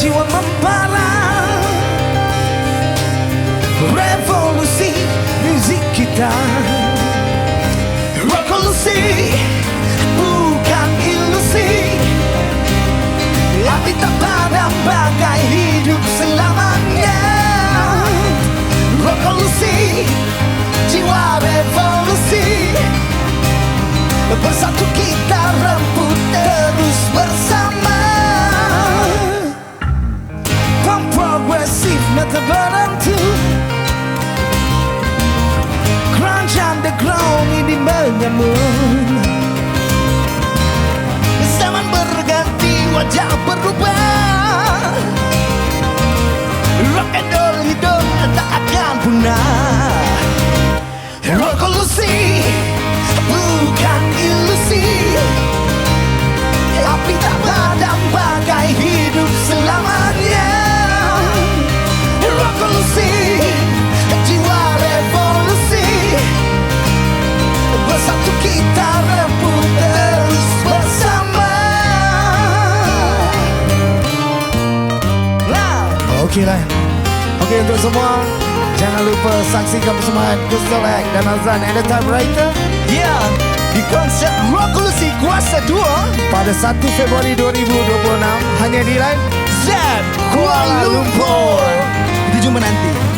jiwa membara, revolusi musik kita. Revolusi bukan ilusi, api tak padam bagai hidup selamanya. Revolusi, jiwa revolusi, bersatu kita rebut terus bersama. Punk progresif mata berhentu, grunge underground ini menyambut. Zaman berganti, wajah berubah, rock and roll hidup tak akan punah. Revolusi bukan ilusi, api tak padam bagai hidup selamanya. Revolusi, jiwa revolusi, bersatu kita rebut terus bersama. Okey lah. Okey untuk semua, jangan lupa saksikan persembahan Crystal Egg dan Azan Anytime Writer. Ya, di konsert Revolusi Kuasa 2 pada 1 Februari 2026 hanya di Live Z Kuala Lumpur. Kita jumpa nanti.